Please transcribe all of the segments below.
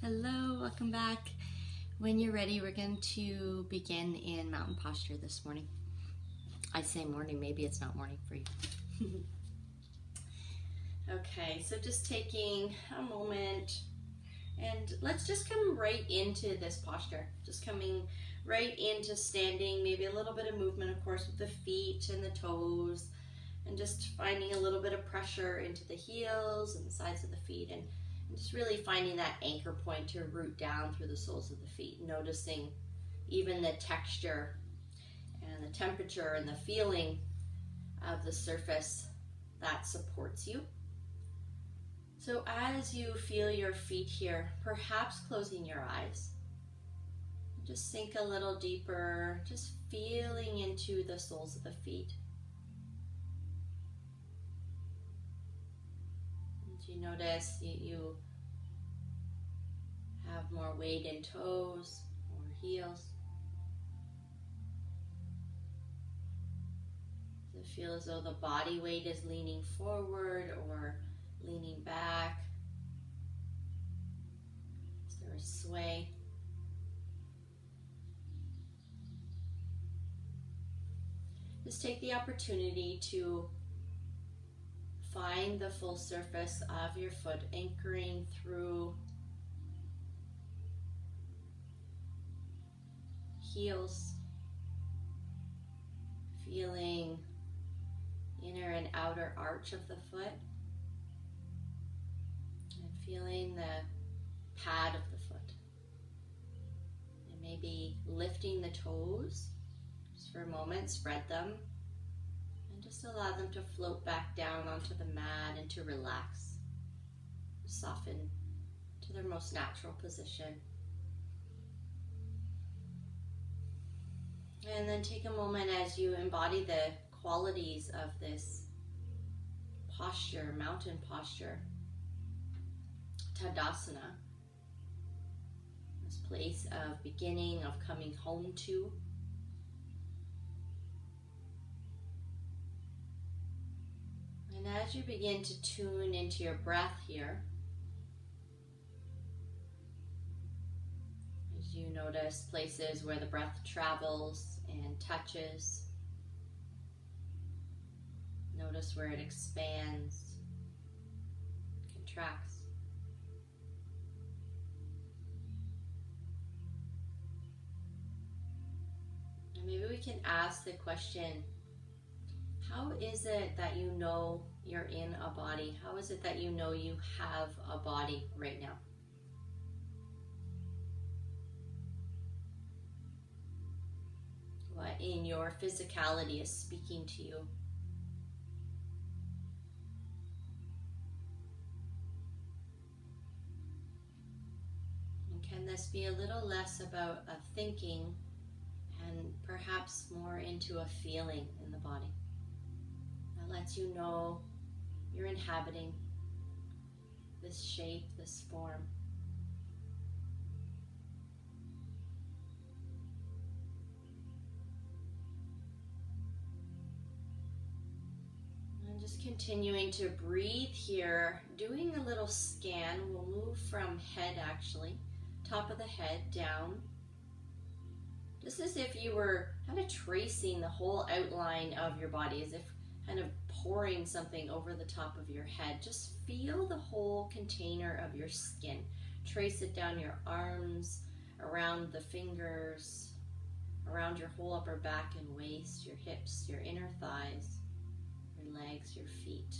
Hello, welcome back. When you're ready, we're going to begin in mountain posture this morning. I say morning, maybe it's not morning for you. Okay, so just taking a moment and let's just come right into this posture. Just coming right into standing, maybe a little bit of movement, of course, with the feet and the toes, and just finding a little bit of pressure into the heels and the sides of the feet, and just really finding that anchor point to root down through the soles of the feet, noticing even the texture and the temperature and the feeling of the surface that supports you. So as you feel your feet here, perhaps closing your eyes, just sink a little deeper, just feeling into the soles of the feet. As you notice, you have more weight in toes or heels. Does it feel as though the body weight is leaning forward or leaning back? Is there a sway? Just take the opportunity to find the full surface of your foot anchoring through heels, feeling inner and outer arch of the foot, and feeling the pad of the foot. And maybe lifting the toes just for a moment, spread them, and just allow them to float back down onto the mat and to relax, soften to their most natural position. And then take a moment as you embody the qualities of this posture, mountain posture, Tadasana, this place of beginning, of coming home to. And as you begin to tune into your breath here, as you notice places where the breath travels and touches, notice where it expands, contracts. And maybe we can ask the question, how is it that you know you're in a body? How is it that you know you have a body right now? What in your physicality is speaking to you? And can this be a little less about a thinking and perhaps more into a feeling in the body that lets you know you're inhabiting this shape, this form? And just continuing to breathe here, doing a little scan. We'll move from head, actually, top of the head down, just as if you were kind of tracing the whole outline of your body, as if kind of pouring something over the top of your head. Just feel the whole container of your skin. Trace it down your arms, around the fingers, around your whole upper back and waist, your hips, your inner thighs, your legs, your feet.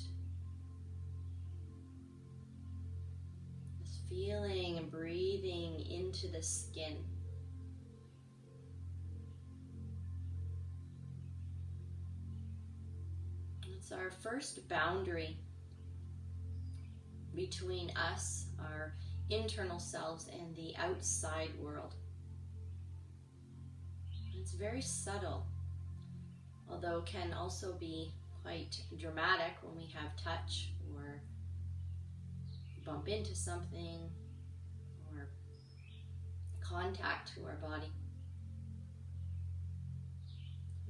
Just feeling and breathing into the skin. It's our first boundary between us, our internal selves, and the outside world. It's very subtle, although can also be quite dramatic when we have touch or bump into something or contact to our body.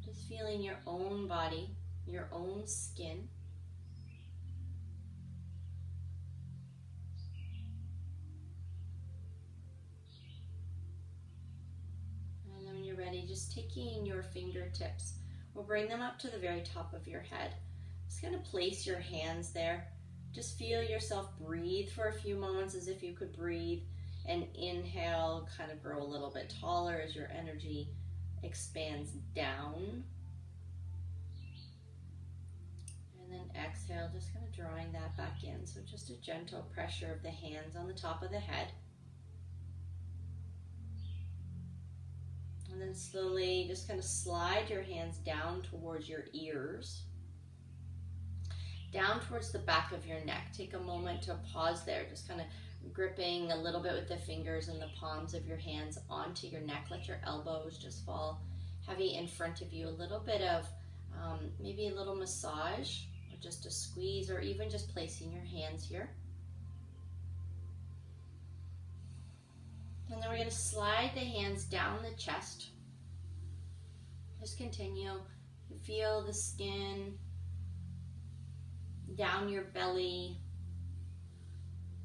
Just feeling your own body, your own skin, just taking your fingertips, we'll bring them up to the very top of your head. Just kind of place your hands there. Just feel yourself breathe for a few moments as if you could breathe, and inhale, kind of grow a little bit taller as your energy expands down. And then exhale, just kind of drawing that back in. So just a gentle pressure of the hands on the top of the head. And then slowly just kind of slide your hands down towards your ears, down towards the back of your neck. Take a moment to pause there, just kind of gripping a little bit with the fingers and the palms of your hands onto your neck. Let your elbows just fall heavy in front of you. A little bit of maybe a little massage, or just a squeeze, or even just placing your hands here. And then we're going to slide the hands down the chest. Just continue to feel the skin down your belly,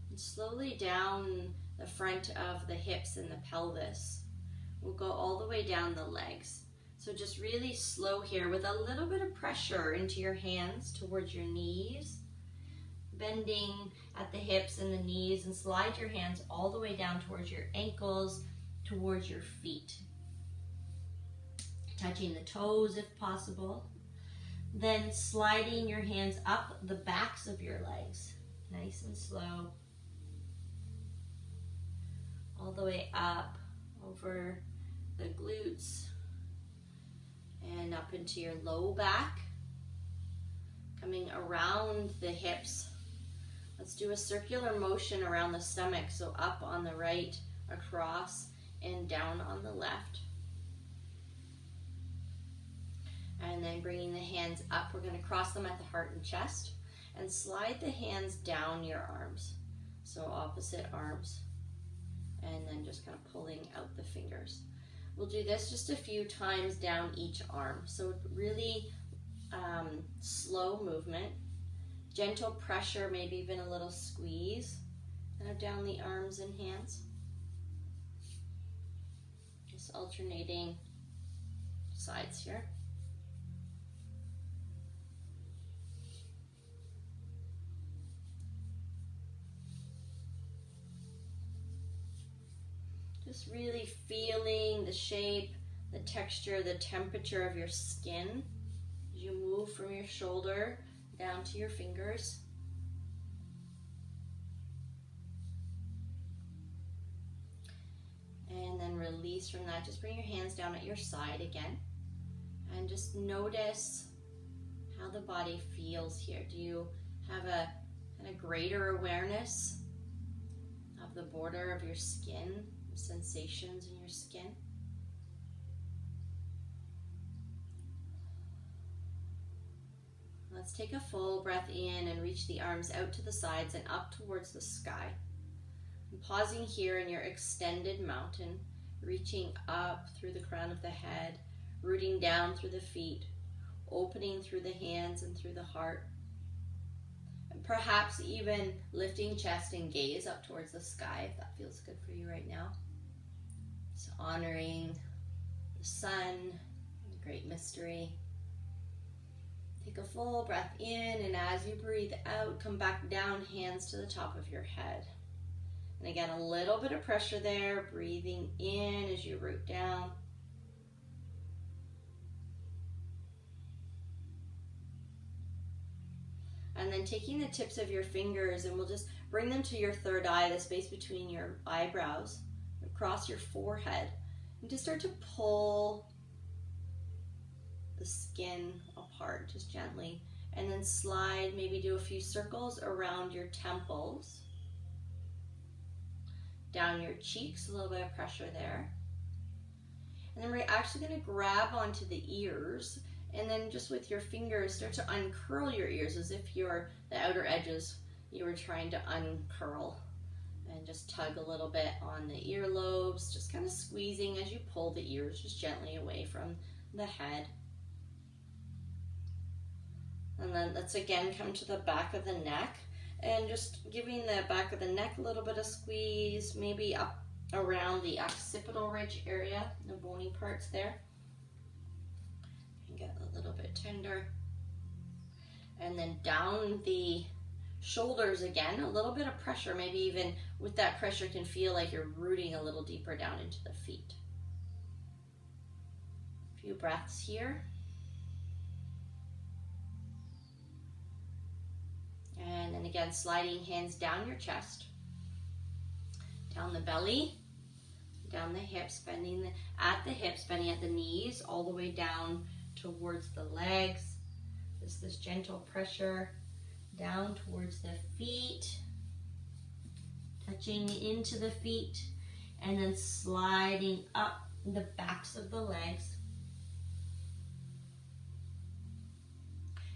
and slowly down the front of the hips and the pelvis. We'll go all the way down the legs. So just really slow here with a little bit of pressure into your hands towards your knees, bending at the hips and the knees, and slide your hands all the way down towards your ankles, towards your feet. Touching the toes if possible. Then sliding your hands up the backs of your legs, nice and slow, all the way up over the glutes and up into your low back, coming around the hips. Let's do a circular motion around the stomach, so up on the right, across, and down on the left. And then bringing the hands up, we're going to cross them at the heart and chest, and slide the hands down your arms. So opposite arms, and then just kind of pulling out the fingers. We'll do this just a few times down each arm. So really slow movement, gentle pressure, maybe even a little squeeze, kind of down the arms and hands. Just alternating sides here. Just really feeling the shape, the texture, the temperature of your skin as you move from your shoulder down to your fingers. And then release from that. Just bring your hands down at your side again. And just notice how the body feels here. Do you have a kind of greater awareness of the border of your skin? Sensations in your skin. Let's take a full breath in and reach the arms out to the sides and up towards the sky. And pausing here in your extended mountain, reaching up through the crown of the head, rooting down through the feet, opening through the hands and through the heart. And perhaps even lifting chest and gaze up towards the sky if that feels good for you right now. So honoring the sun, the great mystery. Take a full breath in, and as you breathe out, come back down, hands to the top of your head. And again, a little bit of pressure there, breathing in as you root down. And then taking the tips of your fingers, and we'll just bring them to your third eye, the space between your eyebrows, across your forehead, and just start to pull the skin apart just gently, and then slide, maybe do a few circles around your temples, down your cheeks, a little bit of pressure there. And then we're actually going to grab onto the ears, and then just with your fingers start to uncurl your ears as if the outer edges you were trying to uncurl. And just tug a little bit on the earlobes, just kind of squeezing as you pull the ears just gently away from the head. And then let's again come to the back of the neck, and just giving the back of the neck a little bit of squeeze, maybe up around the occipital ridge area, the bony parts there. Get a little bit tender. And then down the shoulders again, a little bit of pressure. Maybe even with that pressure can feel like you're rooting a little deeper down into the feet. A few breaths here. And then again, sliding hands down your chest, down the belly, down the hips, bending at the hips, bending at the knees, all the way down towards the legs. This gentle pressure down towards the feet, touching into the feet, and then sliding up the backs of the legs.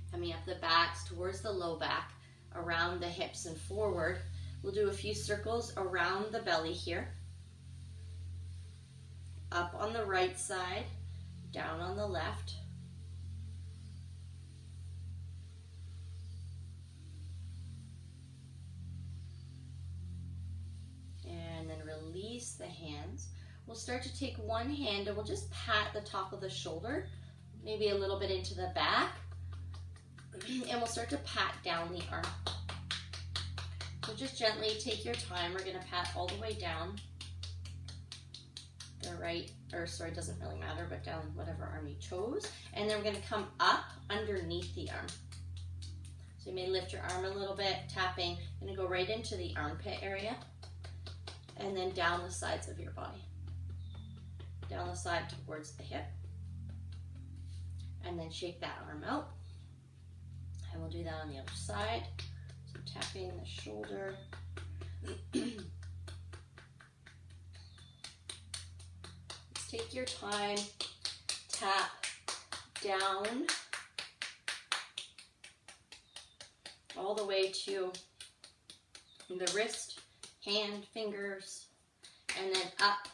Coming up the backs towards the low back, around the hips and forward. We'll do a few circles around the belly here. Up on the right side, down on the left. And then release the hands. We'll start to take one hand and we'll just pat the top of the shoulder, maybe a little bit into the back. And we'll start to pat down the arm. So just gently take your time. We're going to pat all the way down the right, or sorry, it doesn't really matter, but down whatever arm you chose. And then we're going to come up underneath the arm. So you may lift your arm a little bit, tapping. Going to go right into the armpit area. And then down the sides of your body. Down the side towards the hip. And then shake that arm out. And we'll do that on the other side. So tapping the shoulder. Just take your time. Tap down. All the way to the wrist, hand, fingers, and then up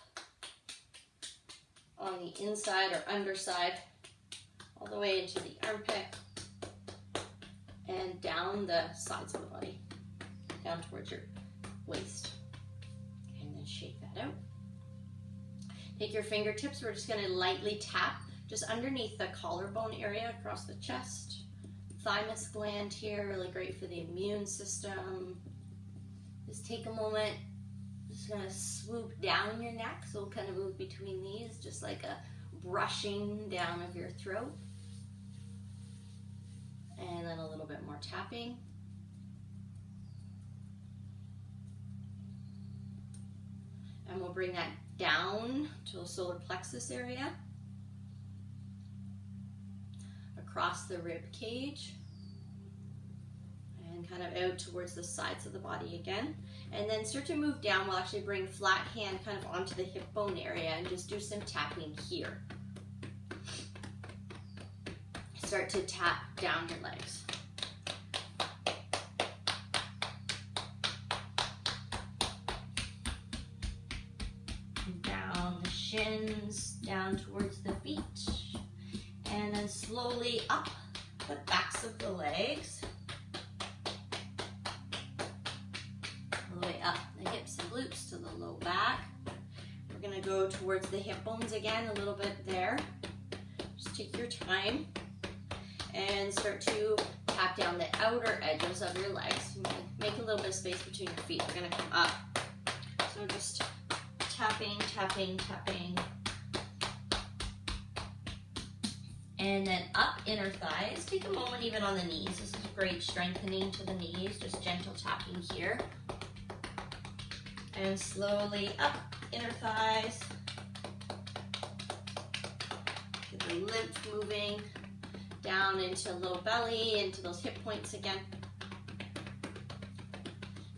on the inside or underside, all the way into the armpit. And down the sides of the body, down towards your waist. And then shake that out. Take your fingertips, we're just going to lightly tap just underneath the collarbone area across the chest. Thymus gland here, really great for the immune system. Just take a moment, just going to swoop down your neck, so we'll kind of move between these, just like a brushing down of your throat. And then a little bit more tapping. And we'll bring that down to the solar plexus area. Across the rib cage. And kind of out towards the sides of the body again. And then start to move down. We'll actually bring flat hand kind of onto the hip bone area and just do some tapping here. Start to tap down your legs. Down the shins, down towards the feet. And then slowly up the backs of the legs. All the way up the hips and glutes to the low back. We're going to go towards the hip bones again, a little bit there. Just take your time. And start to tap down the outer edges of your legs. Make a little bit of space between your feet. We're going to come up. So just tapping, tapping, tapping. And then up inner thighs. Take a moment even on the knees. This is great strengthening to the knees. Just gentle tapping here. And slowly up inner thighs. Get the lymph moving. Down into low belly, into those hip points again.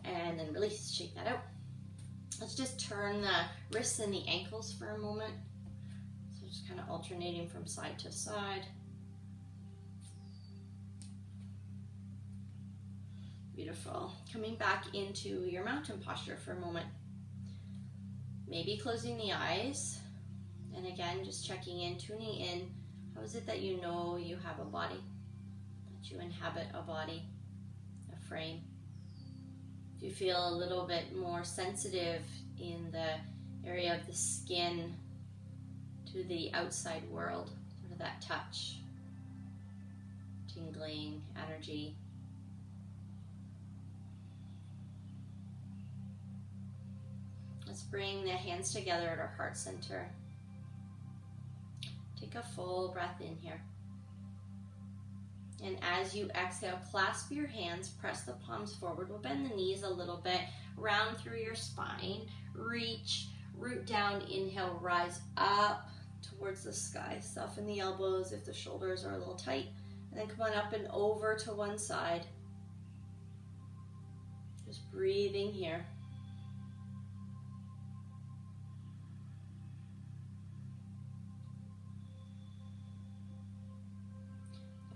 And then release, shake that out. Let's just turn the wrists and the ankles for a moment. So just kind of alternating from side to side. Beautiful. Coming back into your mountain posture for a moment. Maybe closing the eyes. And again, just checking in, tuning in. How is it that you know you have a body? That you inhabit a body, a frame? Do you feel a little bit more sensitive in the area of the skin to the outside world, sort of that touch? tingling energy. Let's bring the hands together at our heart center. Take a full breath in here. And as you exhale, clasp your hands, press the palms forward. We'll bend the knees a little bit, round through your spine, reach, root down, inhale, rise up towards the sky. Soften the elbows if the shoulders are a little tight. And then come on up and over to one side. Just breathing here.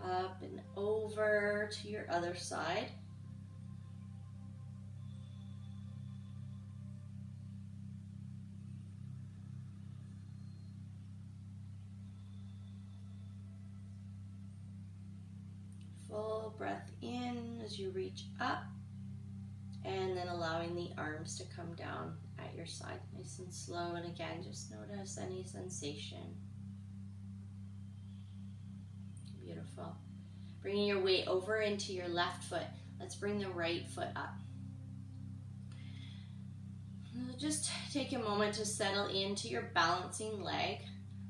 Up and over to your other side. Full breath in as you reach up, and then allowing the arms to come down at your side. Nice and slow, and again, just notice any sensation. Beautiful. Bringing your weight over into your left foot. Let's bring the right foot up. Just take a moment to settle into your balancing leg.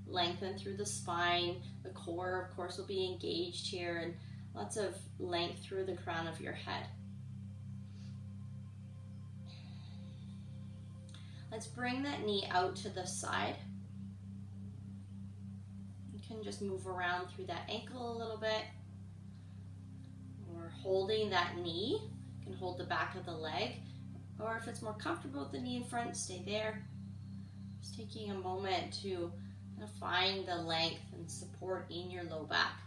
Lengthen through the spine. The core, of course, will be engaged here, and lots of length through the crown of your head. Let's bring that knee out to the side. Can just move around through that ankle a little bit. Or holding that knee, you can hold the back of the leg. Or if it's more comfortable with the knee in front, stay there. Just taking a moment to kind of find the length and support in your low back.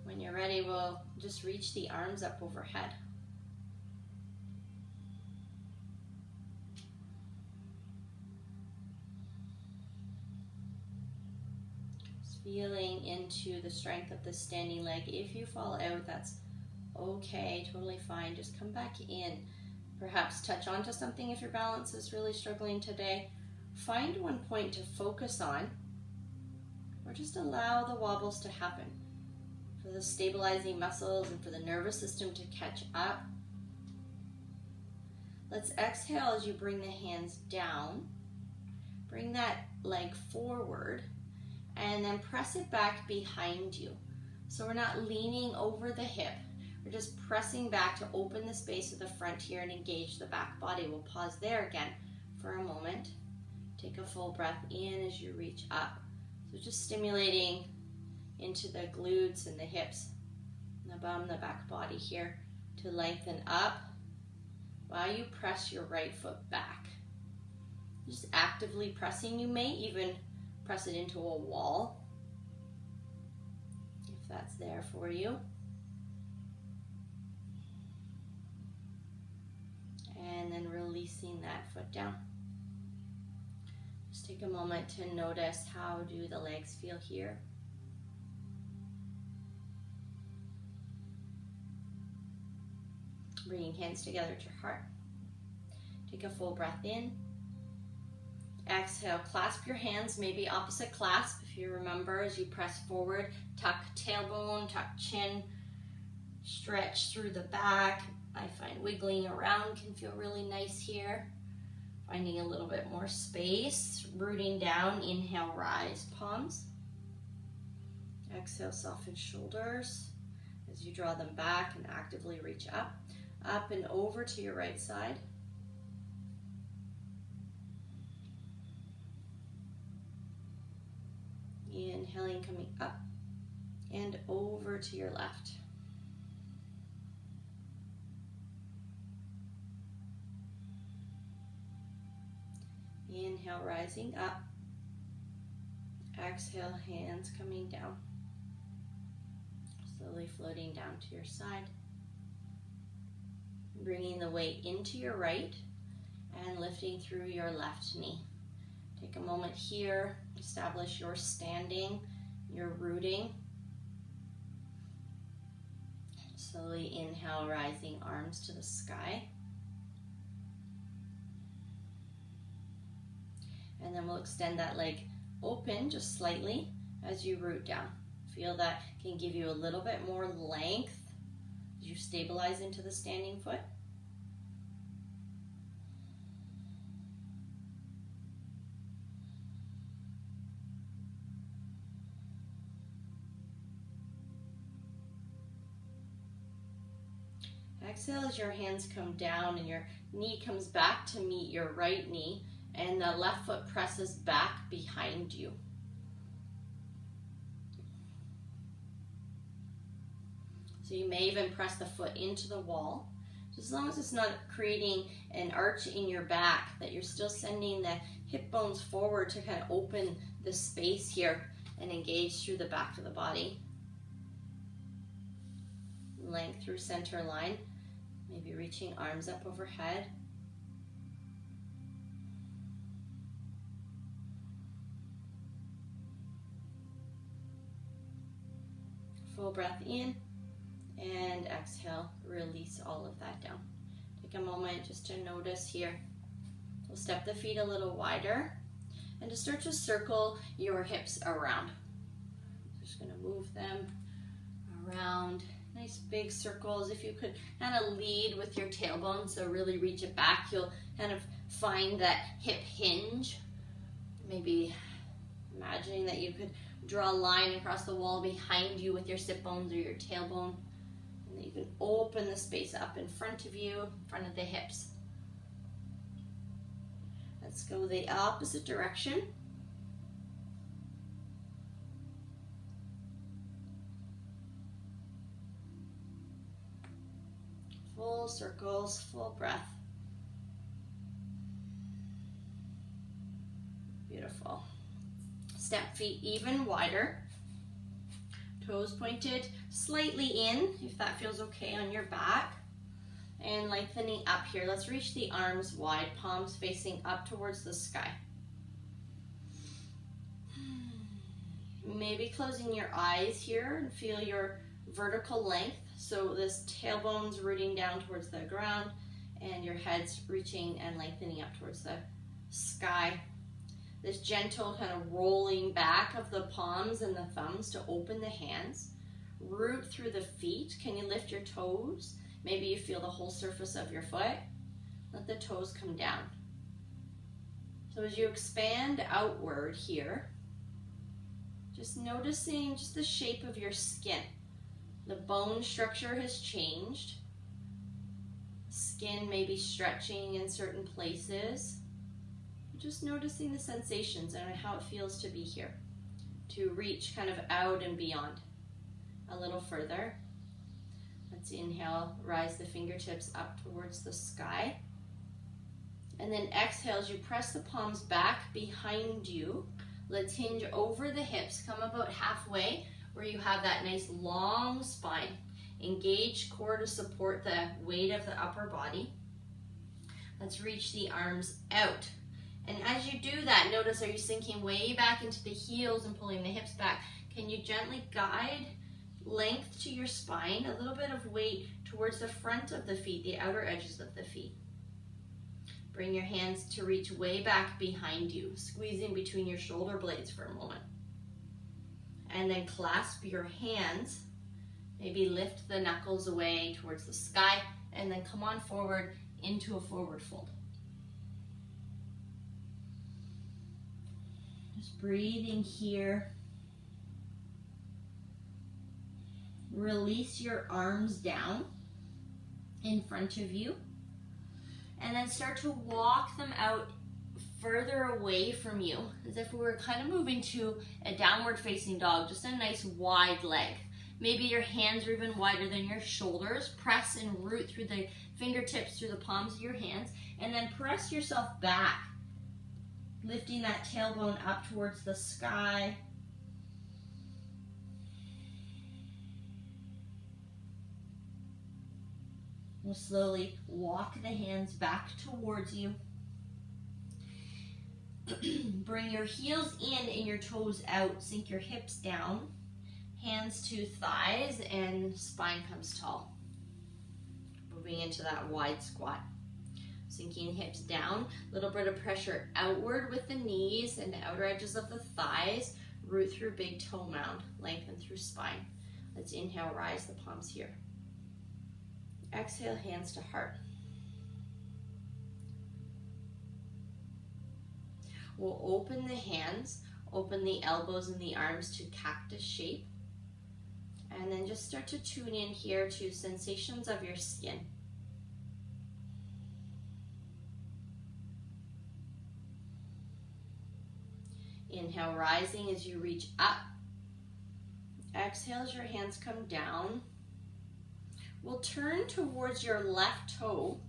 When you're ready, we'll just reach the arms up overhead. Feeling into the strength of the standing leg. If you fall out, that's okay, totally fine. Just come back in. Perhaps touch onto something if your balance is really struggling today. Find one point to focus on, or just allow the wobbles to happen for the stabilizing muscles and for the nervous system to catch up. Let's exhale as you bring the hands down. Bring that leg forward. And then press it back behind you. So we're not leaning over the hip. We're just pressing back to open the space of the front here and engage the back body. We'll pause there again for a moment. Take a full breath in as you reach up. So just stimulating into the glutes and the hips, and the bum, the back body here to lengthen up while you press your right foot back. Just actively pressing. You may even press it into a wall, if that's there for you. And then releasing that foot down. Just take a moment to notice, how do the legs feel here? Bringing hands together at your heart. Take a full breath in. Exhale, clasp your hands, maybe opposite clasp if you remember as you press forward. Tuck tailbone, tuck chin, stretch through the back. I find wiggling around can feel really nice here. Finding a little bit more space, rooting down, inhale, rise, palms. Exhale, soften shoulders as you draw them back and actively reach up. Up and over to your right side. Inhaling, coming up and over to your left. Inhale, rising up. Exhale, hands coming down. Slowly floating down to your side. Bringing the weight into your right and lifting through your left knee. Take a moment here, establish your standing, your rooting. Slowly inhale, rising arms to the sky. And then we'll extend that leg open just slightly as you root down. Feel that can give you a little bit more length as you stabilize into the standing foot. Exhale as your hands come down and your knee comes back to meet your right knee and the left foot presses back behind you. So you may even press the foot into the wall. So as long as it's not creating an arch in your back, that you're still sending the hip bones forward to kind of open the space here and engage through the back of the body. Length through center line. Maybe reaching arms up overhead. Full breath in and exhale, release all of that down. Take a moment just to notice here. We'll step the feet a little wider and to start to circle your hips around. Just going to move them around. Nice big circles. If you could kind of lead with your tailbone, so really reach it back, you'll kind of find that hip hinge. Maybe imagining that you could draw a line across the wall behind you with your sit bones or your tailbone. And then you can open the space up in front of you, in front of the hips. Let's go the opposite direction. Full circles, full breath. Beautiful. Step feet even wider. Toes pointed slightly in, if that feels okay on your back. And lengthening up here. Let's reach the arms wide, palms facing up towards the sky. Maybe closing your eyes here and feel your vertical length. So this tailbone's rooting down towards the ground and your head's reaching and lengthening up towards the sky. This gentle kind of rolling back of the palms and the thumbs to open the hands. Root through the feet. Can you lift your toes? Maybe you feel the whole surface of your foot. Let the toes come down. So as you expand outward here, just noticing just the shape of your skin. The bone structure has changed. Skin may be stretching in certain places. Just noticing the sensations and how it feels to be here. To reach kind of out and beyond. A little further. Let's inhale, rise the fingertips up towards the sky. And then exhale as you press the palms back behind you. Let's hinge over the hips, come about halfway where you have that nice long spine. Engage core to support the weight of the upper body. Let's reach the arms out. And as you do that, notice, are you sinking way back into the heels and pulling the hips back? Can you gently guide length to your spine, a little bit of weight towards the front of the feet, the outer edges of the feet. Bring your hands to reach way back behind you, squeezing between your shoulder blades for a moment. And then clasp your hands, maybe lift the knuckles away towards the sky, and then come on forward into a forward fold. Just breathing here. Release your arms down in front of you, and then start to walk them out further away from you, as if we were kind of moving to a downward facing dog, just a nice wide leg. Maybe your hands are even wider than your shoulders. Press and root through the fingertips, through the palms of your hands, and then press yourself back, lifting that tailbone up towards the sky. We'll slowly walk the hands back towards you. Bring your heels in and your toes out. Sink your hips down. Hands to thighs and spine comes tall. Moving into that wide squat. Sinking hips down, a little bit of pressure outward with the knees and the outer edges of the thighs. Root through big toe mound, lengthen through spine. Let's inhale, rise the palms here. Exhale, hands to heart. We'll open the hands, open the elbows and the arms to cactus shape. And then just start to tune in here to sensations of your skin. Inhale, rising as you reach up. Exhale as your hands come down. We'll turn towards your left toe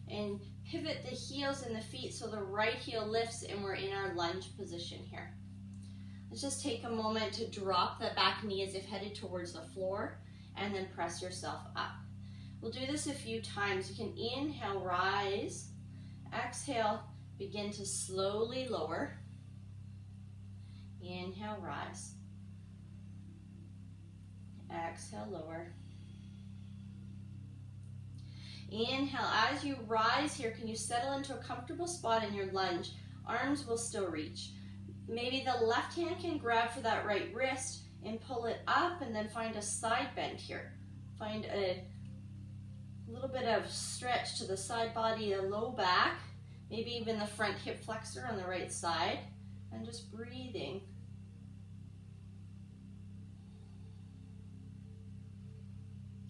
and pivot the heels and the feet so the right heel lifts and we're in our lunge position here. Let's just take a moment to drop the back knee as if headed towards the floor and then press yourself up. We'll do this a few times. You can inhale, rise. Exhale, begin to slowly lower. Inhale, rise. Exhale, lower. Inhale, as you rise here, can you settle into a comfortable spot in your lunge? Arms will still reach. Maybe the left hand can grab for that right wrist and pull it up and then find a side bend here. Find a little bit of stretch to the side body, the low back, maybe even the front hip flexor on the right side, and just breathing.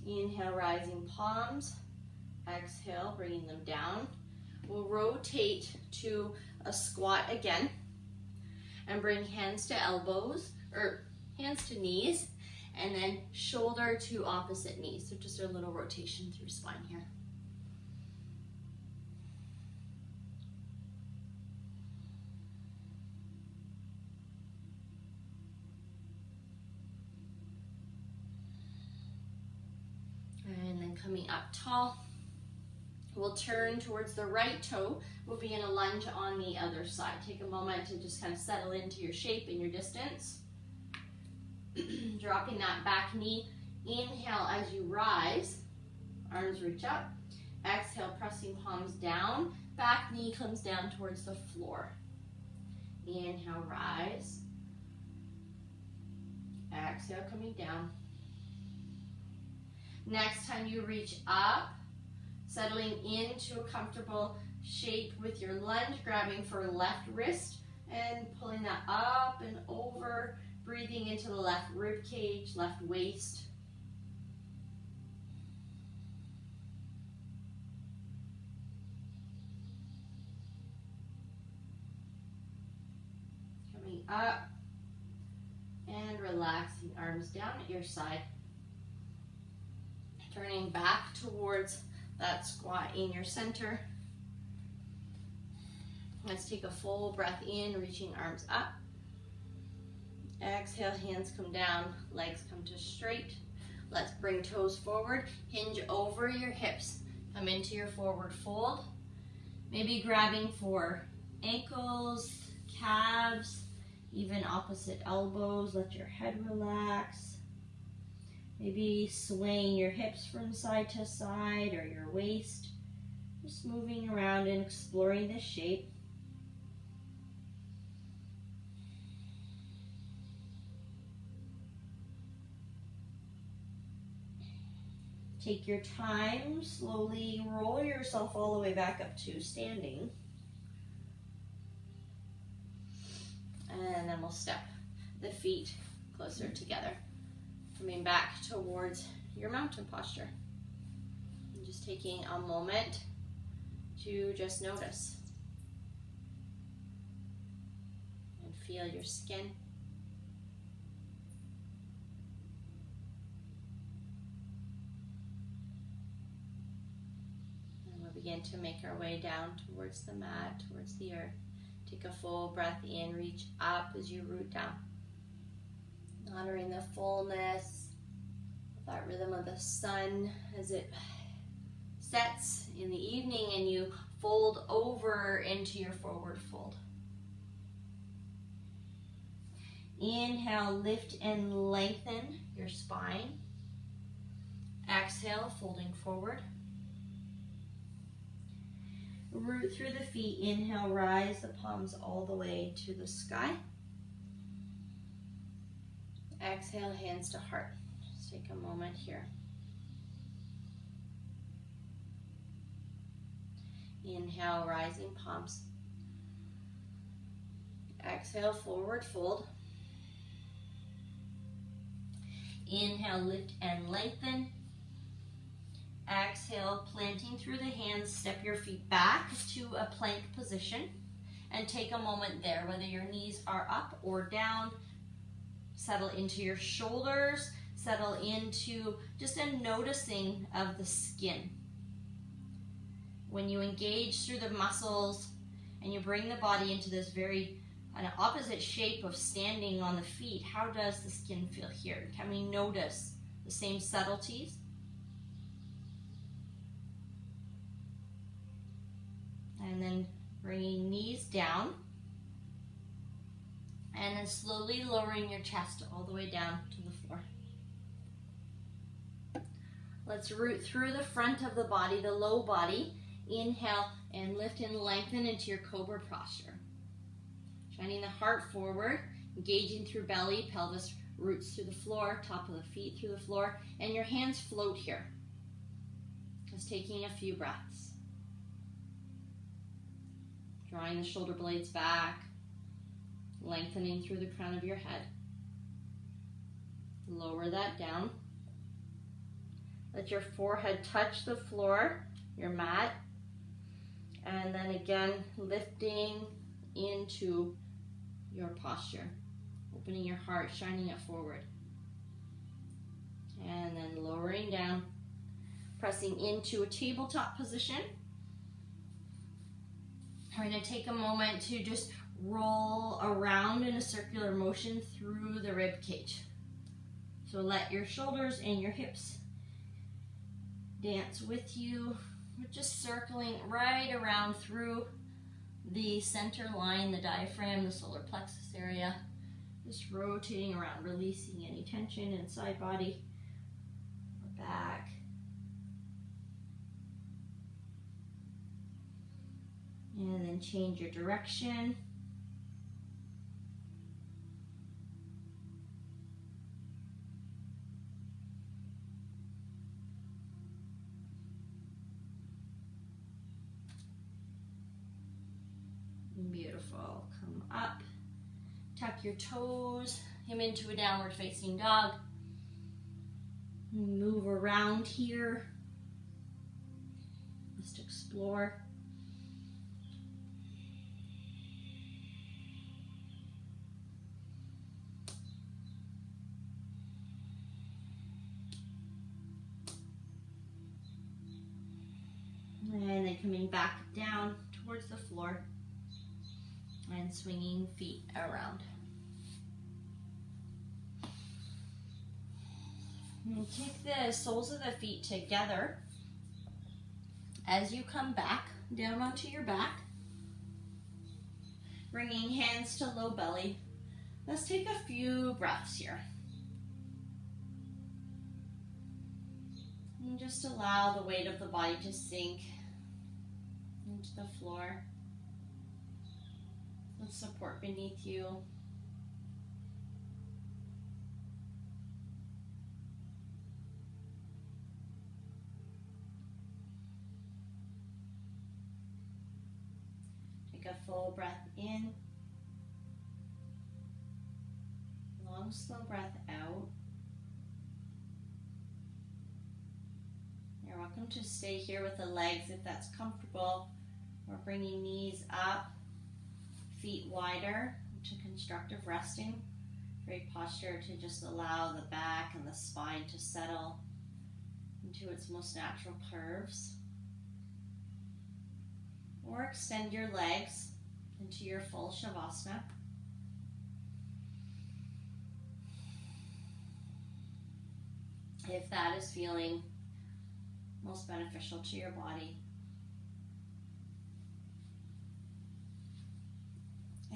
Inhale, rising palms. Exhale, bringing them down. We'll rotate to a squat again and bring hands to elbows, or hands to knees, and then shoulder to opposite knees. So just a little rotation through spine here. And then coming up tall. We'll turn towards the right toe. We'll be in a lunge on the other side. Take a moment to just kind of settle into your shape and your distance. Dropping that back knee. Inhale as you rise. Arms reach up. Exhale, pressing palms down. Back knee comes down towards the floor. Inhale, rise. Exhale, coming down. Next time you reach up, settling into a comfortable shape with your lunge, grabbing for left wrist and pulling that up and over, breathing into the left rib cage, left waist. Coming up and relaxing, arms down at your side. Turning back towards that squat in your center. Let's take a full breath in, reaching arms up. Exhale, hands come down, legs come to straight. Let's bring toes forward, hinge over your hips. Come into your forward fold. Maybe grabbing for ankles, calves, even opposite elbows. Let your head relax. Maybe swaying your hips from side to side or your waist. Just moving around and exploring the shape. Take your time, slowly roll yourself all the way back up to standing. And then we'll step the feet closer together. Coming back towards your mountain posture. And just taking a moment to just notice and feel your skin. And we'll begin to make our way down towards the mat, towards the earth. Take a full breath in, reach up as you root down. Honoring the fullness, that rhythm of the sun as it sets in the evening and you fold over into your forward fold. Inhale, lift and lengthen your spine. Exhale, folding forward. root through the feet. Inhale, rise the palms all the way to the sky. Exhale, hands to heart. Just take a moment here. Inhale, rising palms. Exhale, forward fold. Inhale, lift and lengthen. Exhale, planting through the hands, step your feet back to a plank position and take a moment there, whether your knees are up or down. Settle into your shoulders, settle into just a noticing of the skin. When you engage through the muscles and you bring the body into this very an opposite shape of standing on the feet, how does the skin feel here? Can we notice the same subtleties? And then bringing knees down. And then slowly lowering your chest all the way down to the floor. Let's root through the front of the body, the low body. Inhale and lift and lengthen into your cobra posture. Shining the heart forward, engaging through belly, pelvis roots through the floor, top of the feet through the floor, and your hands float here. Just taking a few breaths. Drawing the shoulder blades back, lengthening through the crown of your head. Lower that down. Let your forehead touch the floor, your mat, and then again lifting into your posture, opening your heart, shining it forward, and then lowering down, pressing into a tabletop position. We're going to take a moment to just roll around in a circular motion through the rib cage. So let your shoulders and your hips dance with you. We're just circling right around through the center line, the diaphragm, the solar plexus area. Just rotating around, releasing any tension inside body or back. And then change your direction. Beautiful. Come up, tuck your toes, come into a downward facing dog. Move around here. Just explore. And then coming back down towards the floor and swinging feet around. And take the soles of the feet together as you come back down onto your back, bringing hands to low belly. Let's take a few breaths here. And just allow the weight of the body to sink into the floor. The support beneath you. Take a full breath in. Long, slow breath out. You're welcome to stay here with the legs if that's comfortable. We're bringing knees up, feet wider to constructive resting. Great posture to just allow the back and the spine to settle into its most natural curves. Or extend your legs into your full Shavasana. If that is feeling most beneficial to your body.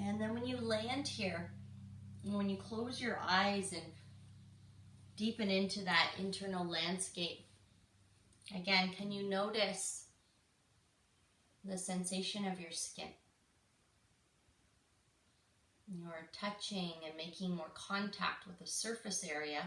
And then when you land here, and when you close your eyes and deepen into that internal landscape, again, can you notice the sensation of your skin. You're touching and making more contact with the surface area,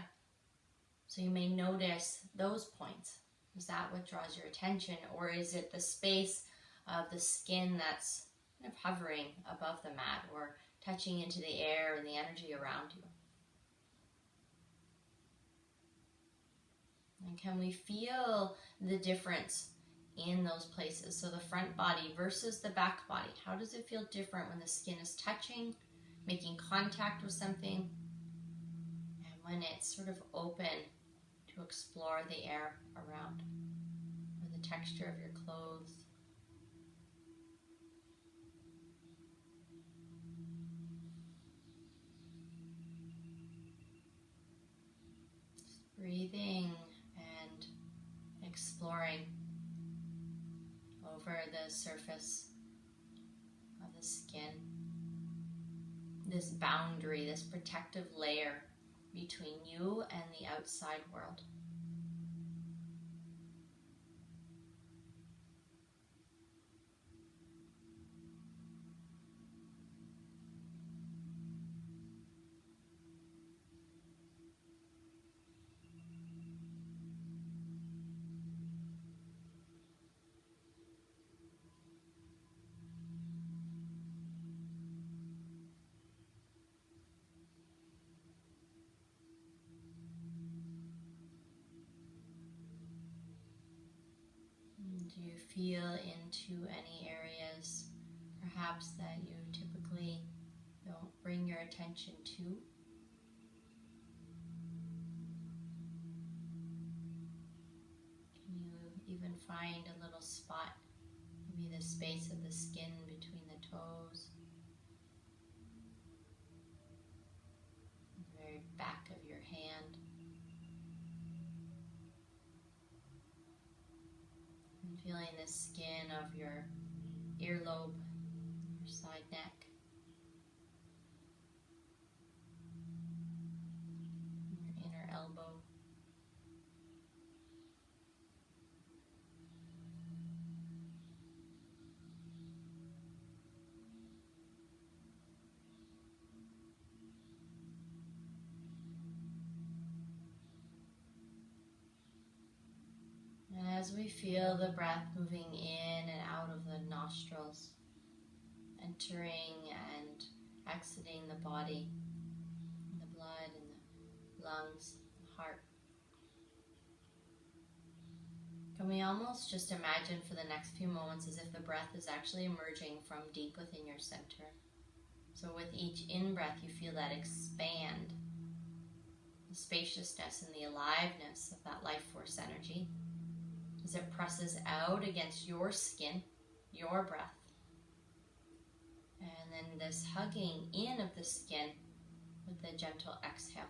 so you may notice those points. Is that what draws your attention, or is it the space of the skin that's kind of hovering above the mat or touching into the air and the energy around you? And can we feel the difference in those places? So the front body versus the back body. How does it feel different when the skin is touching, making contact with something, and when it's sort of open to explore the air around, or the texture of your clothes? Just breathing and exploring over the surface of the skin. This boundary, this protective layer between you and the outside world. Do you feel into any areas perhaps that you typically don't bring your attention to? Can you even find a little spot, maybe the space of the skin between the toes, the very back of your hand? Feeling the skin of your earlobe, your side neck, your inner elbow. And as we feel the breath moving in and out of the nostrils, entering and exiting the body, and the blood and the lungs, the heart, can we almost just imagine for the next few moments as if the breath is actually emerging from deep within your center. So with each in-breath you feel that expand, the spaciousness and the aliveness of that life force energy, as it presses out against your skin, your breath. And then this hugging in of the skin with the gentle exhale.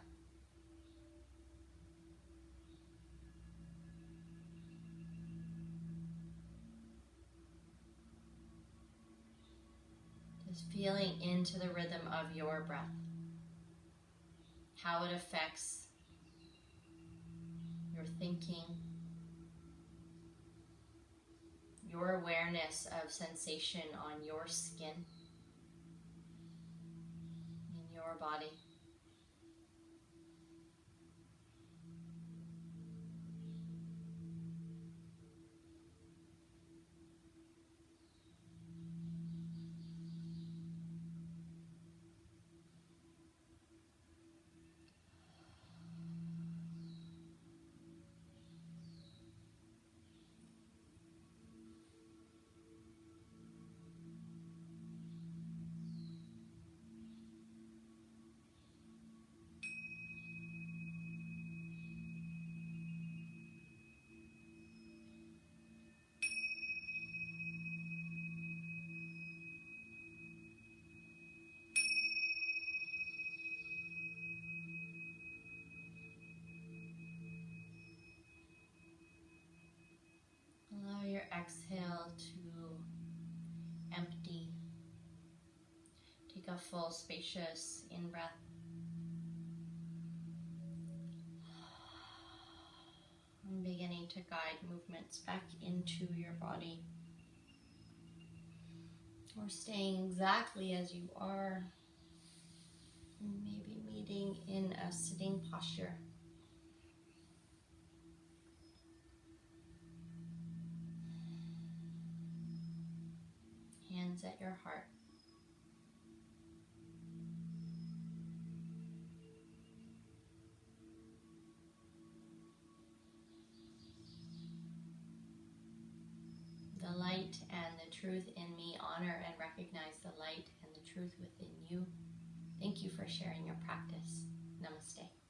Just feeling into the rhythm of your breath, how it affects your thinking, your awareness of sensation on your skin, in your body. Allow your exhale to empty. Take a full, spacious in-breath. And beginning to guide movements back into your body. Or staying exactly as you are. Maybe meeting in a sitting posture. Hands at your heart. The light and the truth in me honor and recognize the light and the truth within you. Thank you for sharing your practice. Namaste.